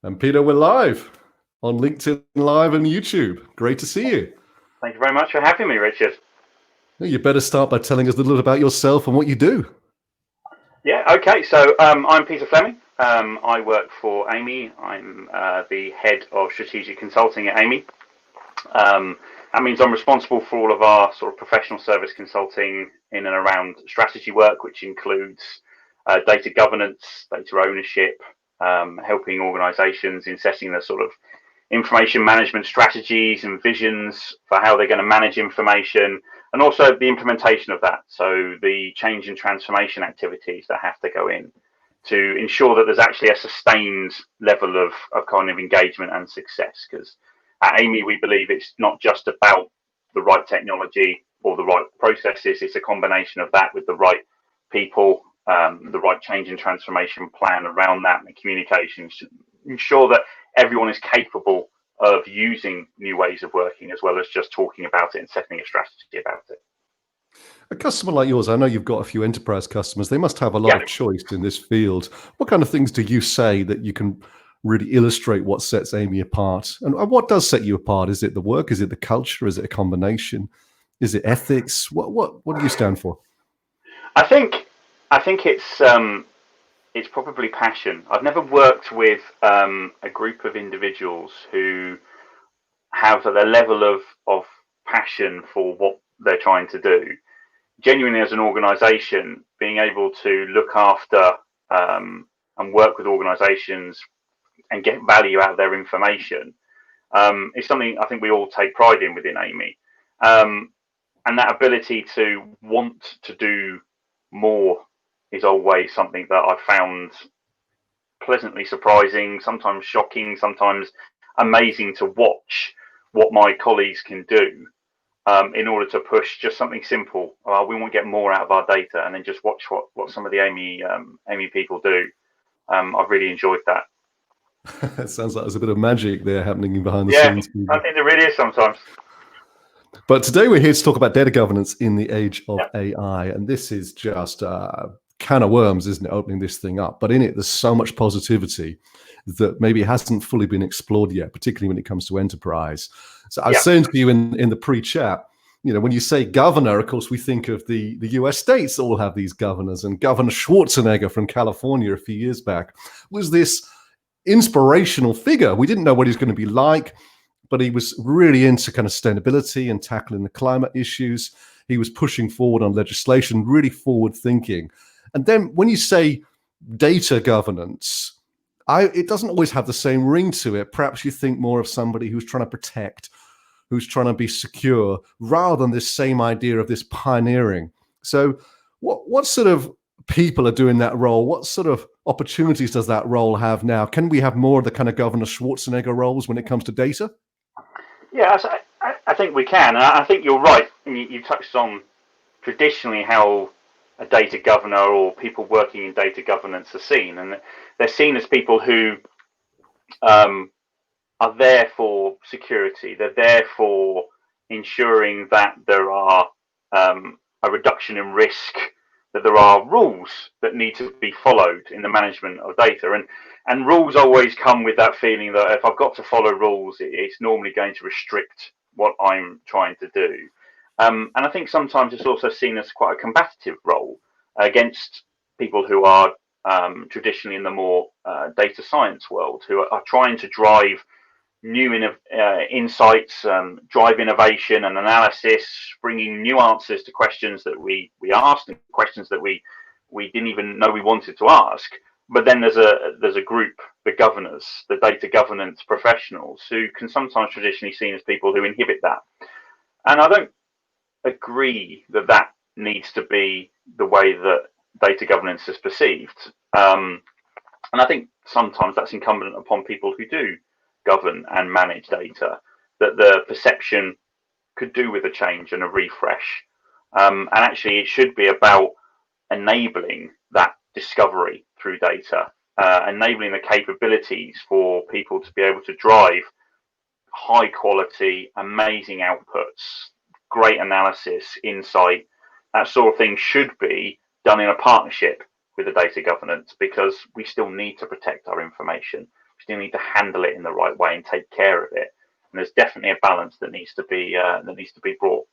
And Peter, we're live on LinkedIn Live and YouTube. Great to see you. Thank you very much for having me, Richard. You better start by telling us a little about yourself and what you do. Yeah, okay. So I'm Peter Fleming. I work for Aiimi. I'm the head of strategic consulting at Aiimi. That means I'm responsible for all of our sort of professional service consulting in and around strategy work, which includes data governance, data ownership, helping organisations in setting the sort of information management strategies and visions for how they're going to manage information, and also the implementation of that. So the change and transformation activities that have to go in to ensure that there's actually a sustained level of kind of engagement and success. Because at Aiimi, we believe it's not just about the right technology or the right processes, it's a combination of that with the right people, the right change and transformation plan around that, and the communications to ensure that everyone is capable of using new ways of working, as well as just talking about it and setting a strategy about it. A customer like yours, I know you've got a few enterprise customers. They must have a lot Yeah. of choice in this field. What kind of things do you say that you can really illustrate what sets Aiimi apart? And what does set you apart? Is it the work? Is it the culture? Is it a combination? Is it ethics? What do you stand for? I think it's probably passion. I've never worked with a group of individuals who have the level of passion for what they're trying to do. Genuinely, as an organisation, being able to look after and work with organisations and get value out of their information is something I think we all take pride in within Aiimi. And that ability to want to do more is always something that I've found pleasantly surprising, sometimes shocking, sometimes amazing to watch what my colleagues can do in order to push just something simple. We want to get more out of our data, and then just watch what some of the Aiimi people do. I've really enjoyed that. It sounds like there's a bit of magic there happening behind the Yeah, scenes. I think there really is sometimes. But today we're here to talk about data governance in the age of Yeah, AI. And this is just a can of worms, isn't it, opening this thing up? But in it, there's so much positivity that maybe hasn't fully been explored yet, particularly when it comes to enterprise. So I was yeah, saying to you in the pre-chat, when you say governor, of course, we think of the US states that all have these governors. And Governor Schwarzenegger from California a few years back was this inspirational figure. We didn't know what he was going to be like, but he was really into kind of sustainability and tackling the climate issues. He was pushing forward on legislation, really forward thinking. And then when you say data governance, it doesn't always have the same ring to it. Perhaps you think more of somebody who's trying to protect, who's trying to be secure, rather than this same idea of this pioneering. So what sort of people are doing that role? What sort of opportunities does that role have now? Can we have more of the kind of Governor Schwarzenegger roles when it comes to data? yeah. I think we can. And I think you're right. You touched on traditionally how a data governor or people working in data governance are seen, and they're seen as people who are there for security. They're there for ensuring that there are a reduction in risk, that there are rules that need to be followed in the management of data. And rules always come with that feeling that if I've got to follow rules, it's normally going to restrict what I'm trying to do. And I think sometimes it's also seen as quite a combative role against people who are traditionally in the more data science world, who are trying to drive new insights, drive innovation and analysis, bringing new answers to questions that we asked and questions that we didn't even know we wanted to ask. But then there's a group, the governors, the data governance professionals, who can sometimes traditionally seen as people who inhibit that. And I don't agree that that needs to be the way that data governance is perceived. And I think sometimes that's incumbent upon people who do govern and manage data, that the perception could do with a change and a refresh. And actually, it should be about enabling that discovery through data, enabling the capabilities for people to be able to drive high quality, amazing outputs, great analysis, insight. That sort of thing should be done in a partnership with the data governance, because we still need to protect our information. We still need to handle it in the right way and take care of it. And there's definitely a balance that needs to be brought.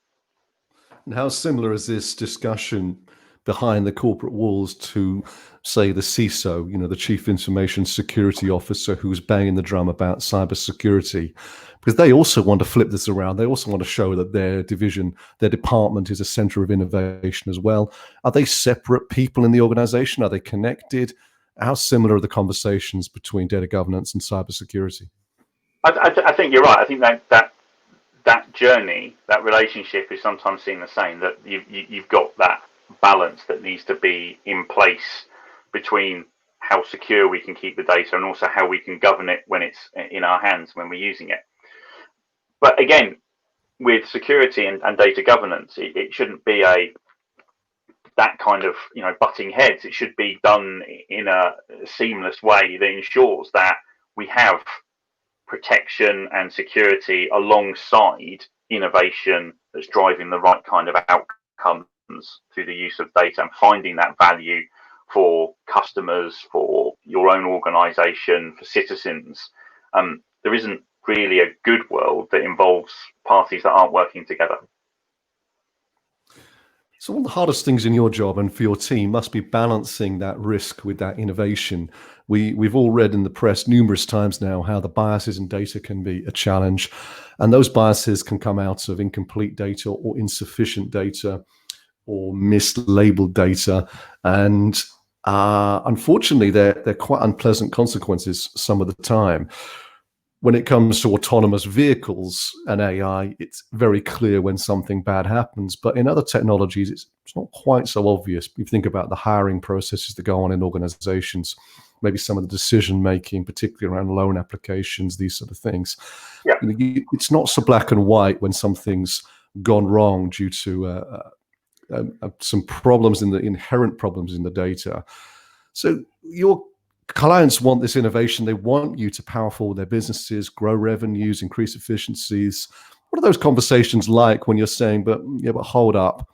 And how similar is this discussion behind the corporate walls to, say, the CISO, the Chief Information Security Officer, who's banging the drum about cybersecurity? Because they also want to flip this around. They also want to show that their division, their department is a center of innovation as well. Are they separate people in the organization? Are they connected? How similar are the conversations between data governance and cybersecurity? I think you're right. I think that journey, that relationship is sometimes seen the same, that you've got that balance that needs to be in place between how secure we can keep the data and also how we can govern it when it's in our hands, when we're using it. But again, with security and data governance, it shouldn't be that kind of butting heads. It should be done in a seamless way that ensures that we have protection and security alongside innovation that's driving the right kind of outcomes through the use of data and finding that value for customers, for your own organization, for citizens. There isn't really a good world that involves parties that aren't working together. So one of the hardest things in your job and for your team must be balancing that risk with that innovation. We've all read in the press numerous times now how the biases in data can be a challenge, and those biases can come out of incomplete data or insufficient data or mislabeled data, and unfortunately they're quite unpleasant consequences some of the time. When it comes to autonomous vehicles and AI, it's very clear when something bad happens. But in other technologies, it's not quite so obvious. You think about the hiring processes that go on in organizations, maybe some of the decision making, particularly around loan applications, these sort of things. Yeah. It's not so black and white when something's gone wrong due to some problems in the inherent problems in the data. So your clients want this innovation. They want you to power forward their businesses, grow revenues, increase efficiencies. What are those conversations like when you're saying, but hold up,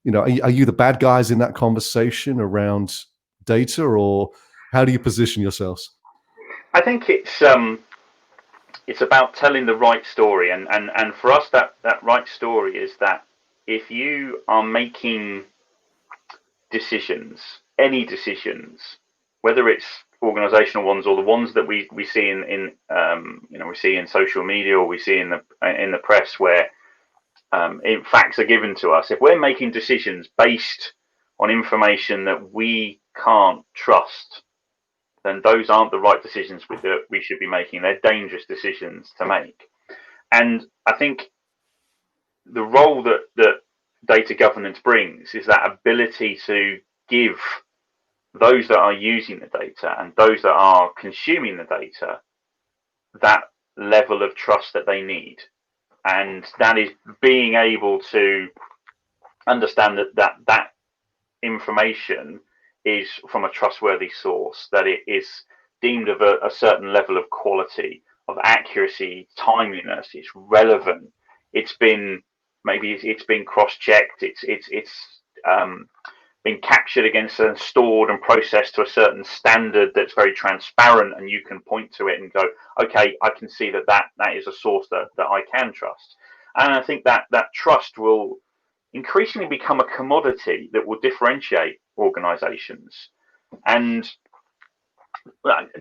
are you the bad guys in that conversation around data, or how do you position yourselves? I think it's about telling the right story, and for us that right story is that if you are making decisions, any decisions, whether it's organizational ones or the ones that we see we see in social media or we see in the press where facts are given to us, if we're making decisions based on information that we can't trust, then those aren't the right decisions that we should be making. They're dangerous decisions to make. And I think the role that data governance brings is that ability to give those that are using the data and those that are consuming the data that level of trust that they need. And that is being able to understand that information is from a trustworthy source, that it is deemed of a certain level of quality, of accuracy, timeliness, it's relevant, it's been cross-checked, it's been captured against and stored and processed to a certain standard that's very transparent, and you can point to it and go, okay, I can see that is a source that I can trust. And I think that trust will increasingly become a commodity that will differentiate organizations. And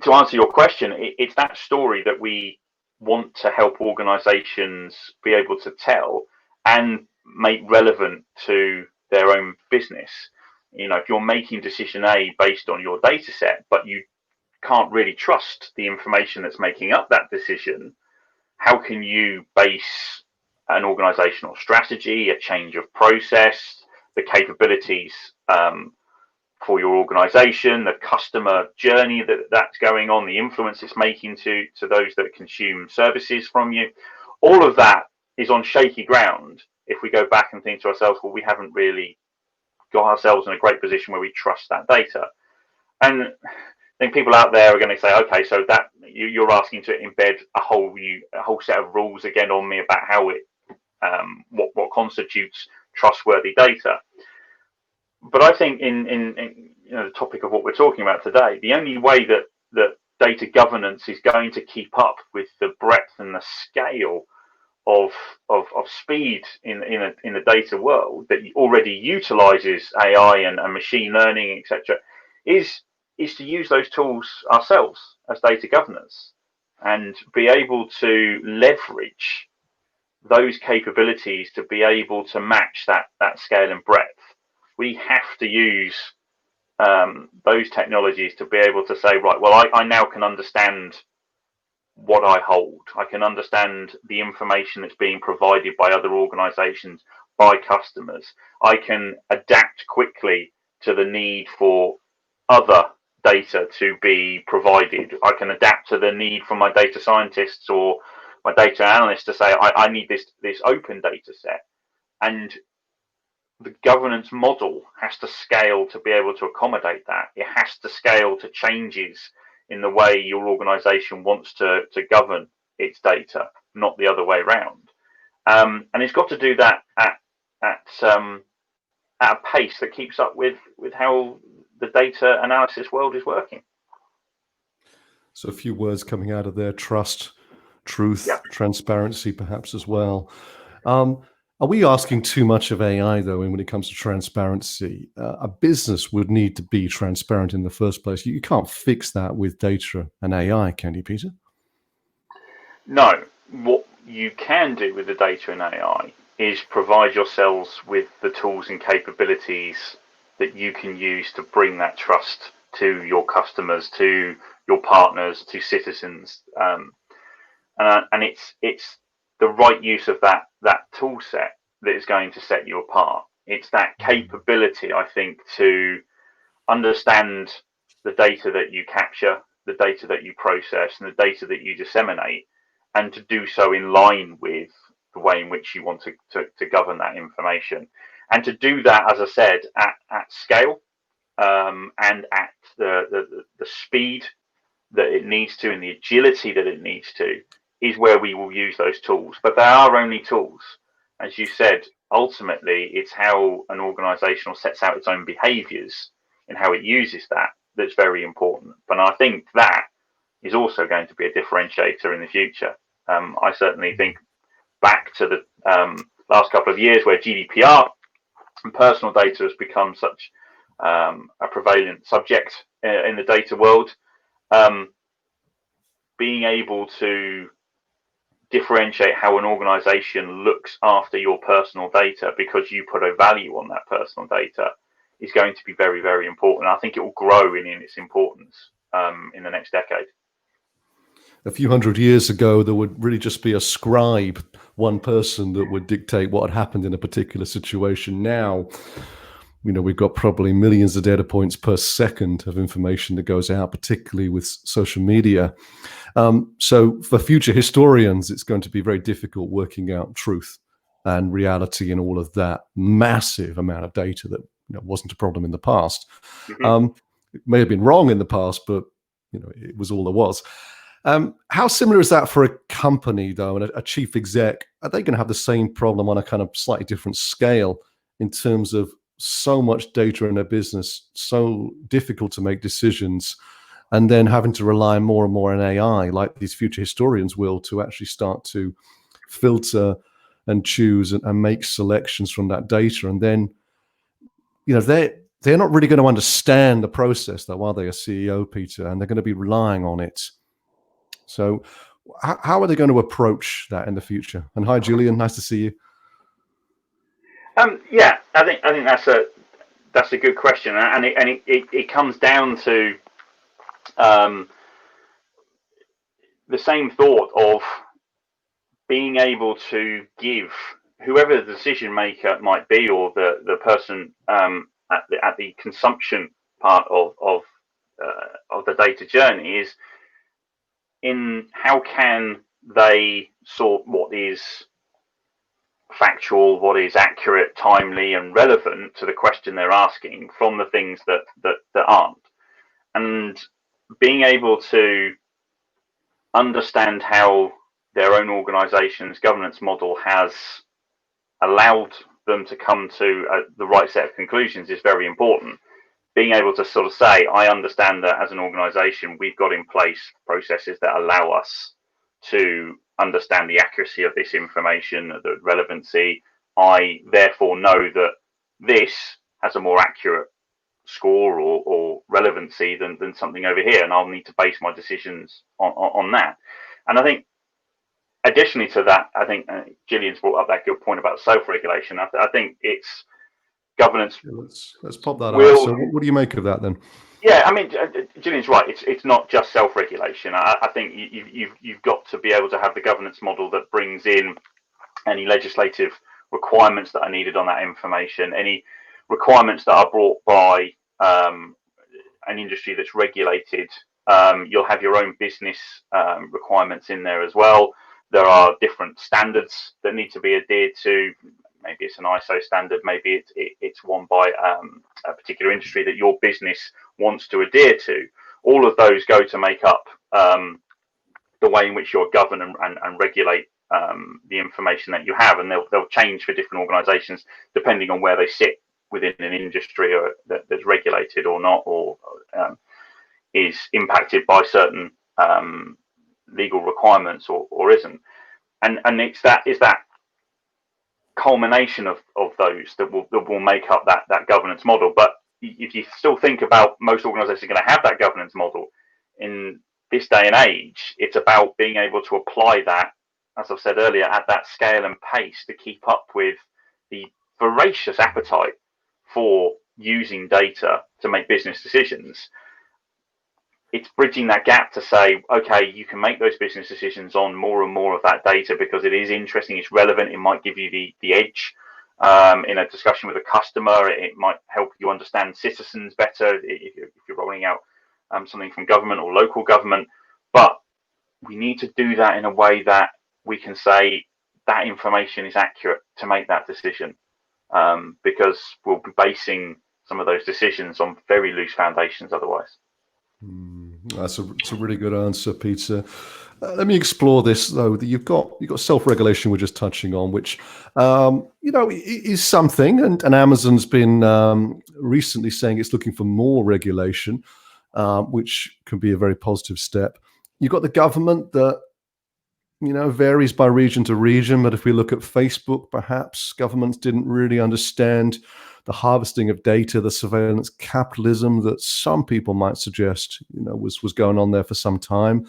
to answer your question, it's that story that we want to help organizations be able to tell and make relevant to their own business. If you're making decision A based on your data set, but you can't really trust the information that's making up that decision, how can you base an organizational strategy, a change of process, the capabilities for your organization, the customer journey that's going on, the influence it's making to those that consume services from you? All of that is on shaky ground if we go back and think to ourselves, well, we haven't really got ourselves in a great position where we trust that data. And I think people out there are going to say, okay, so that you're asking to embed a whole set of rules again on me about how it what constitutes trustworthy data. But I think in the topic of what we're talking about today, the only way that data governance is going to keep up with the breadth and the scale of speed in the data world that already utilizes AI and machine learning, etc., is to use those tools ourselves as data governors and be able to leverage those capabilities to be able to match that scale and breadth. We have to use those technologies to be able to say, right, well, I now can understand what I hold. I can understand the information that's being provided by other organizations, by customers. I can adapt quickly to the need for other data to be provided. I can adapt to the need for my data scientists or my data analysts to say, I need this open data set. And the governance model has to scale to be able to accommodate that. It has to scale to changes in the way your organization wants to govern its data, not the other way around. And it's got to do that at a pace that keeps up with how the data analysis world is working. So a few words coming out of there: trust, truth, Yeah. transparency, perhaps as well. Are we asking too much of AI, though, when it comes to transparency? A business would need to be transparent in the first place. You can't fix that with data and AI, can you, Peter? No. What you can do with the data and AI is provide yourselves with the tools and capabilities that you can use to bring that trust to your customers, to your partners, to citizens. And it's the right use of that tool set that is going to set you apart. It's that capability, I think, to understand the data that you capture, the data that you process, and the data that you disseminate, and to do so in line with the way in which you want to govern that information. And to do that, as I said, at scale, and at the speed that it needs to and the agility that it needs to, is where we will use those tools. But they are only tools. As you said, ultimately, it's how an organization sets out its own behaviors and how it uses that's very important. But I think that is also going to be a differentiator in the future. I certainly think back to the last couple of years where GDPR and personal data has become such a prevalent subject in the data world. Being able to differentiate how an organization looks after your personal data because you put a value on that personal data is going to be very, very important. I think it will grow in its importance in the next decade. A few hundred years ago, there would really just be a scribe, one person that would dictate what had happened in a particular situation. Now, we've got probably millions of data points per second of information that goes out, particularly with social media. So for future historians, it's going to be very difficult working out truth and reality and all of that massive amount of data that wasn't a problem in the past. Mm-hmm. It may have been wrong in the past, but it was all there was. How similar is that for a company, though, and a chief exec? Are they going to have the same problem on a kind of slightly different scale in terms of so much data in their business, so difficult to make decisions, and then having to rely more and more on AI, like these future historians will, to actually start to filter and choose and make selections from that data? And then, they're not really going to understand the process, though, are they, a CEO, Peter? And they're going to be relying on it. So how are they going to approach that in the future? And hi, Julian, nice to see you. Yeah, I think that's a good question, and it comes down to the same thought of being able to give whoever the decision maker might be, or the person at the consumption part of the data journey, is in how can they sort what is factual, what is accurate, timely, and relevant to the question they're asking from the things that aren't, and being able to understand how their own organization's governance model has allowed them to come to the right set of conclusions is very important. being able to sort of say, I understand that as an organization, we've got in place processes that allow us to understand the accuracy of this information, the relevancy. I therefore know that this has a more accurate score or relevancy than something over here, and I'll need to base my decisions on that. And I think additionally to that, I think Gillian's brought up that good point about self-regulation. I think it's governance. Let's pop that will, up. So what do you make of that then? Yeah, I mean, Gillian's right. It's not just self-regulation. I think you've got to be able to have the governance model that brings in any legislative requirements that are needed on that information, any requirements that are brought by an industry that's regulated. You'll have your own business requirements in there as well. There are different standards that need to be adhered to. Maybe it's an ISO standard, maybe it's one by a particular industry that your business wants to adhere to. All of those go to make up the way in which you'll govern and regulate the information that you have, and they'll change for different organisations depending on where they sit within an industry or that's regulated or not, or is impacted by certain legal requirements or isn't. And it's that culmination of those that will make up that governance model. But if you still think about most organizations are going to have that governance model in this day and age, it's about being able to apply that, as I've said earlier, at that scale and pace to keep up with the voracious appetite for using data to make business decisions. It's bridging that gap to say, okay, you can make those business decisions on more and more of that data because it is interesting, it's relevant, it might give you the edge in a discussion with a customer, it might help you understand citizens better if you're rolling out something from government or local government. But we need to do that in a way that we can say that information is accurate to make that decision, because we'll be basing some of those decisions on very loose foundations otherwise. That's a really good answer, Peter. Let me explore this though. That you've got self-regulation. We're just touching on, which is something, and Amazon's been recently saying it's looking for more regulation, which can be a very positive step. You've got the government that varies by region to region, but if we look at Facebook, perhaps governments didn't really understand the harvesting of data, the surveillance capitalism that some people might suggest, was going on there for some time.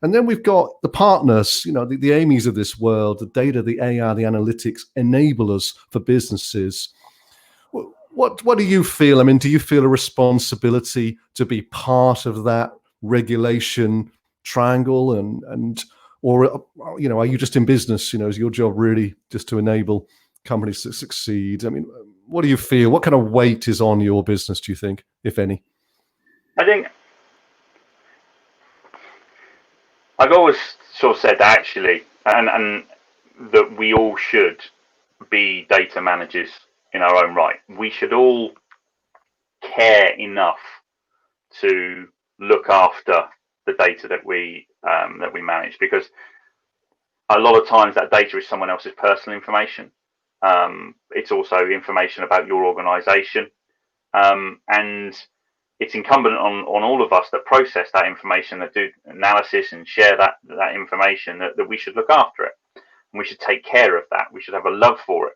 And then we've got the partners, the Aiimis of this world, the data, the AI, the analytics enablers for businesses. What do you feel? I mean, do you feel a responsibility to be part of that regulation triangle, or are you just in business? Is your job really just to enable companies to succeed? I mean, what do you feel? What kind of weight is on your business, do you think, if any? I think I've always sort of said that actually, and that we all should be data managers in our own right. We should all care enough to look after the data that we manage, because a lot of times that data is someone else's personal information. It's also information about your organization, and it's incumbent on all of us that process that information, that do analysis and share that information, that we should look after it, and we should take care of that. We should have a love for it.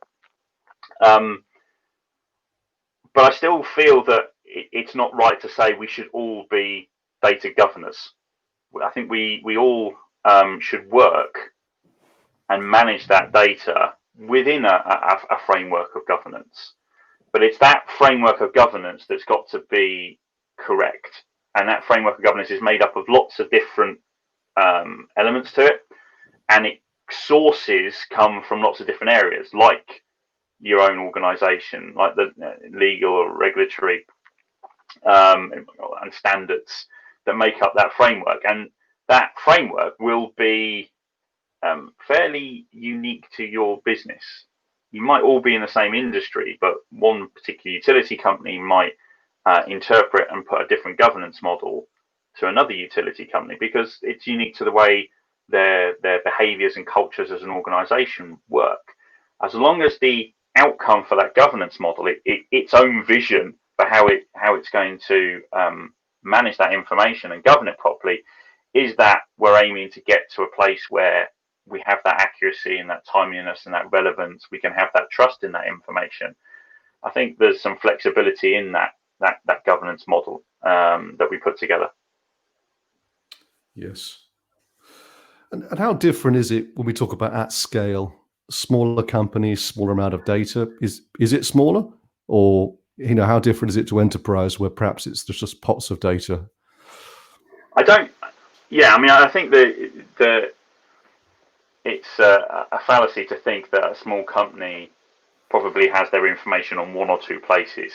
But I still feel that it's not right to say we should all be data governors. I think we all should work and manage that data within a framework of governance. But it's that framework of governance that's got to be correct. And that framework of governance is made up of lots of different elements to it. And sources come from lots of different areas, like your own organization, like the legal or regulatory and standards that make up that framework. And that framework will be fairly unique to your business. You might all be in the same industry, but one particular utility company might interpret and put a different governance model to another utility company, because it's unique to the way their behaviors and cultures as an organization work. As long as the outcome for that governance model, its own vision but how it's going to manage that information and govern it properly, is that we're aiming to get to a place where we have that accuracy and that timeliness and that relevance. We can have that trust in that information. I think there's some flexibility in that governance model that we put together. Yes. And how different is it when we talk about at scale? Smaller companies, smaller amount of data. Is it smaller, or how different is it to enterprise, where perhaps it's just pots of data? I think the it's a fallacy to think that a small company probably has their information on one or two places.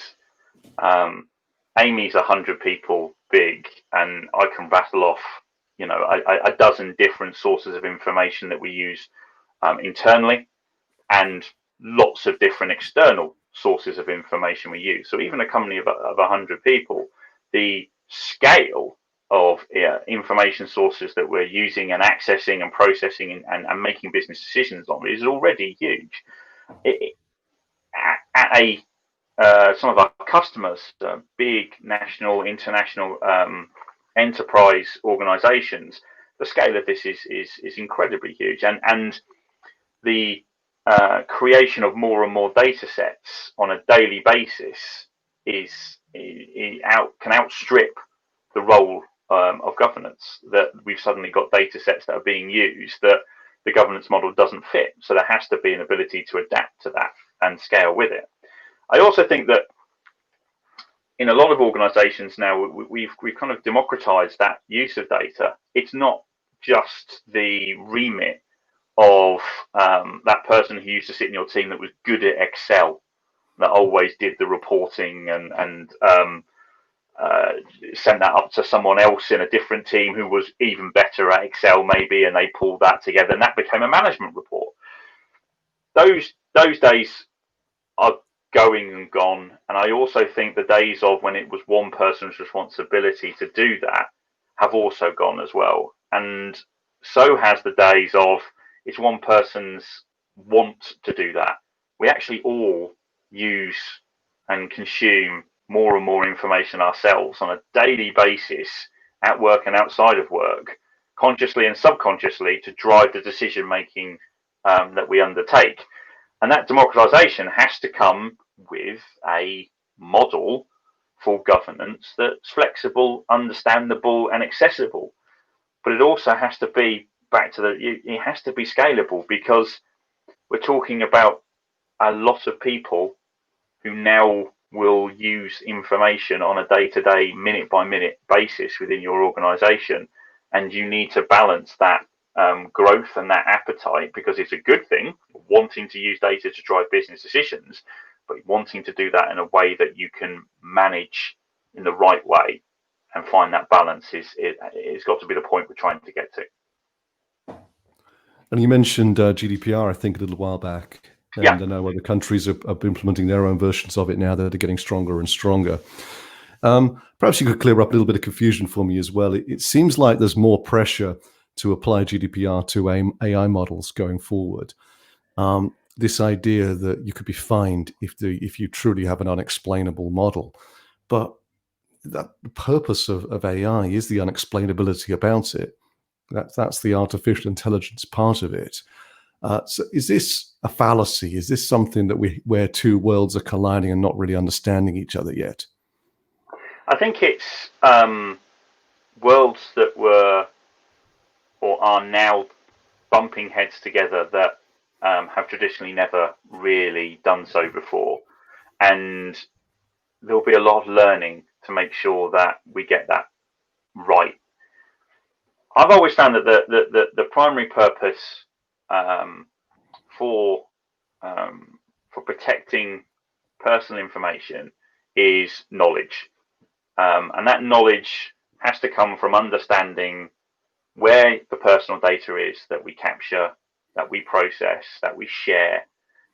Aiimi's 100 people big, and I can rattle off a dozen different sources of information that we use internally, and lots of different external sources of information we use. So even a company of 100 people, the scale of information sources that we're using and accessing and processing and making business decisions on is already huge. Some of our customers, big national, international enterprise organizations, the scale of this is incredibly huge, and the creation of more and more data sets on a daily basis can outstrip the role of governance. That we've suddenly got data sets that are being used that the governance model doesn't fit. So there has to be an ability to adapt to that and scale with it. I also think that in a lot of organizations now, we've kind of democratized that use of data. It's not just the remit of that person who used to sit in your team that was good at Excel, that always did the reporting and sent that up to someone else in a different team who was even better at Excel maybe, and they pulled that together and that became a management report. Those days are going and gone, and I also think the days of when it was one person's responsibility to do that have also gone as well, and so has the days of it's one person's want to do that. We actually all use and consume more and more information ourselves on a daily basis, at work and outside of work, consciously and subconsciously, to drive the decision making that we undertake. And that democratization has to come with a model for governance that's flexible, understandable, and accessible. But it also has to be it has to be scalable, because we're talking about a lot of people who now will use information on a day-to-day, minute-by-minute basis within your organization. And you need to balance that growth and that appetite, because it's a good thing, wanting to use data to drive business decisions, but wanting to do that in a way that you can manage in the right way and find that balance it's got to be the point we're trying to get to. And you mentioned GDPR, I think, a little while back. And I know other countries are implementing their own versions of it now that are getting stronger and stronger. Perhaps you could clear up a little bit of confusion for me as well. It seems like there's more pressure to apply GDPR to AI models going forward. This idea that you could be fined if you truly have an unexplainable model. But the purpose of AI is the unexplainability about it. That's the artificial intelligence part of it. So is this a fallacy? Is this something that where two worlds are colliding and not really understanding each other yet? I think it's worlds that were or are now bumping heads together that have traditionally never really done so before. And there'll be a lot of learning to make sure that we get that right. I've always found that the primary purpose for protecting personal information is knowledge, and that knowledge has to come from understanding where the personal data is that we capture, that we process, that we share,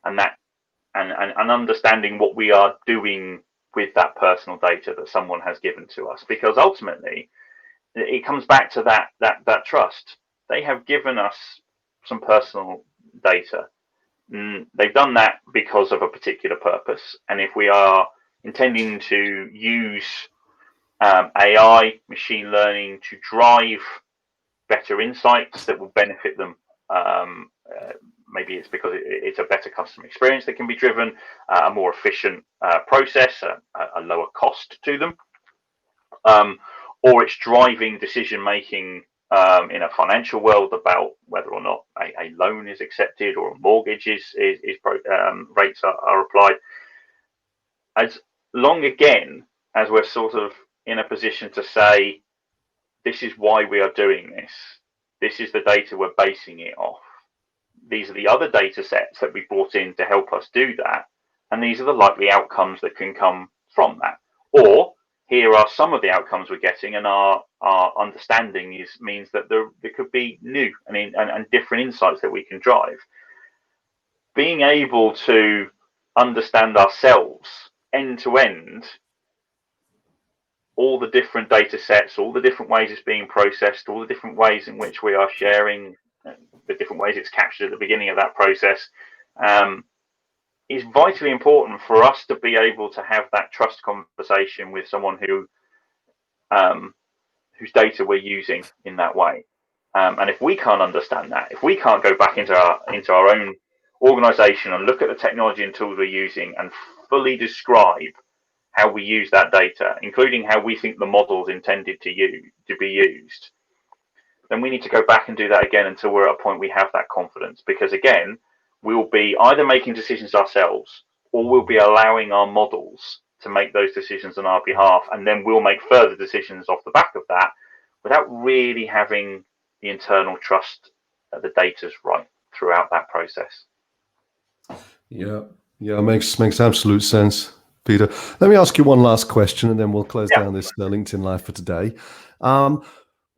and understanding what we are doing with that personal data that someone has given to us. Because ultimately, it comes back to that trust. They have given us some personal data. They've done that because of a particular purpose, and if we are intending to use AI, machine learning to drive better insights that will benefit them. Maybe it's because it's a better customer experience that can be driven, a more efficient process, a lower cost to them, or it's driving decision making in a financial world about whether or not a loan is accepted or a mortgage rates are applied. As long again as we're sort of in a position to say, this is why we are doing this. This is the data we're basing it off. These are the other data sets that we brought in to help us do that. And these are the likely outcomes that can come from that. Or here are some of the outcomes we're getting, and our understanding means that there could be new and different insights that we can drive. Being able to understand ourselves end to end, all the different data sets, all the different ways it's being processed, all the different ways in which we are sharing, the different ways it's captured at the beginning of that process, is vitally important for us to be able to have that trust conversation with someone whose data we're using in that way. And if we can't understand that, if we can't go back into our own organization and look at the technology and tools we're using and fully describe how we use that data, including how we think the model's intended to be used, then we need to go back and do that again until we're at a point we have that confidence. Because again, we'll be either making decisions ourselves or we'll be allowing our models to make those decisions on our behalf, and then we'll make further decisions off the back of that without really having the internal trust that the data's right throughout that process. Yeah, makes absolute sense, Peter. Let me ask you one last question, and then we'll close down this LinkedIn Live for today.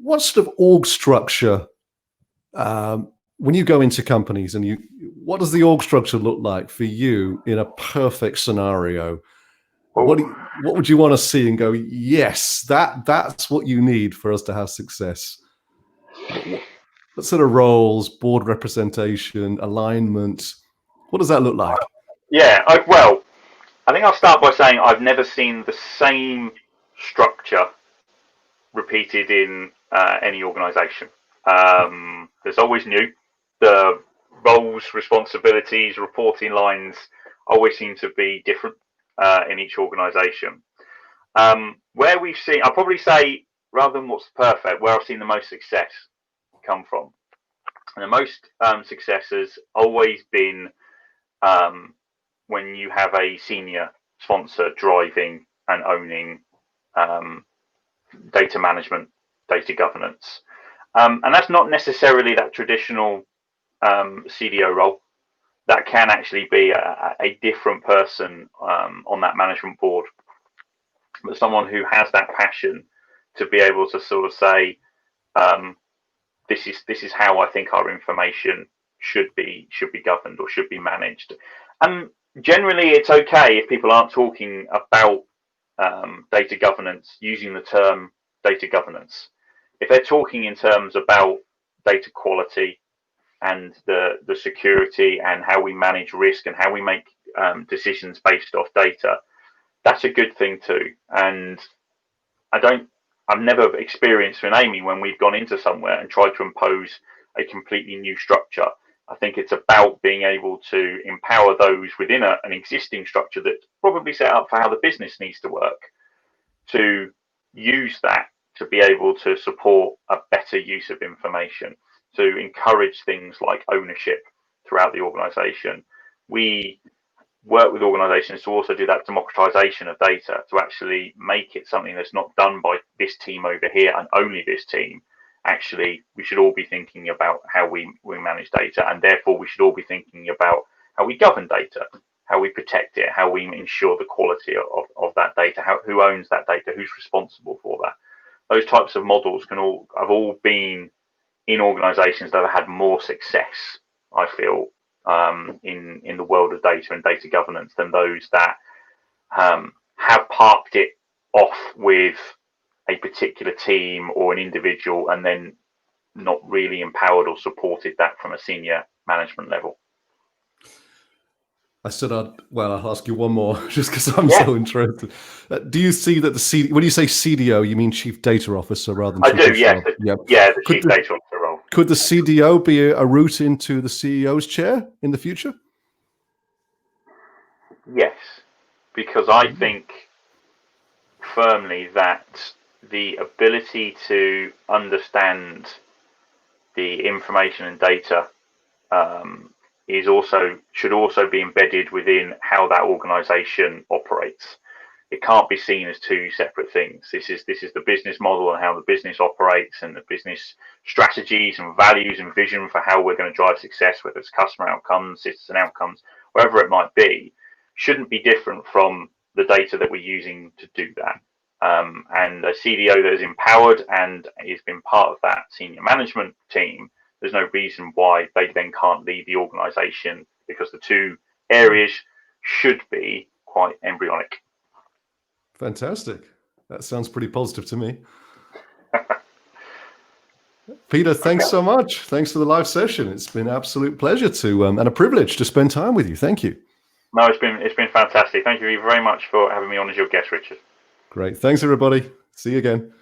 What sort of org structure, when you go into companies, and what does the org structure look like for you in a perfect scenario? What would you want to see and go, yes, that's what you need for us to have success? What sort of roles, board representation, alignment, what does that look like? Yeah, well, I think I'll start by saying I've never seen the same structure repeated in any organization. There's always new. The roles, responsibilities, reporting lines always seem to be different in each organization. Where we've seen, I'll probably say, rather than what's perfect, where I've seen the most success come from. And the most success has always been when you have a senior sponsor driving and owning data management, data governance. And that's not necessarily that traditional CDO role. That can actually be a different person on that management board, but someone who has that passion to be able to sort of say, this is how I think our information should be governed or should be managed. And generally, it's okay if people aren't talking about data governance using the term data governance. If they're talking in terms about data quality and the security and how we manage risk and how we make decisions based off data, that's a good thing too. And I've never experienced in Aiimi when we've gone into somewhere and tried to impose a completely new structure. I think it's about being able to empower those within an existing structure that's probably set up for how the business needs to work, to use that to be able to support a better use of information, to encourage things like ownership throughout the organization. We work with organizations to also do that democratization of data, to actually make it something that's not done by this team over here and only this team. Actually, we should all be thinking about how we manage data, and therefore we should all be thinking about how we govern data, how we protect it, how we ensure the quality of that data, who owns that data, who's responsible for that. Those types of models have all been in organizations that have had more success, I feel, in the world of data and data governance than those that have parked it off with a particular team or an individual and then not really empowered or supported that from a senior management level. I said I'll ask you one more just because I'm Yeah, so interested. Do you see that when you say CDO, you mean Chief Data Officer rather than I Chief do. Digital Yes, Officer? Yeah. yeah, the Could chief the data officer role. could the CDO be a route into the CEO's chair in the future? Yes, because I think firmly that the ability to understand the information and data should also be embedded within how that organization operates. It can't be seen as two separate things. This is the business model and how the business operates, and the business strategies and values and vision for how we're going to drive success, whether it's customer outcomes, citizen outcomes, wherever it might be, shouldn't be different from the data that we're using to do that. And a CDO that is empowered and has been part of that senior management team, there's no reason why they then can't lead the organization, because the two areas should be quite embryonic. Fantastic. That sounds pretty positive to me. Peter, thanks Okay. so much. Thanks for the live session. It's been an absolute pleasure and a privilege to spend time with you. Thank you. No, it's been fantastic. Thank you very much for having me on as your guest, Richard. Great. Thanks, everybody. See you again.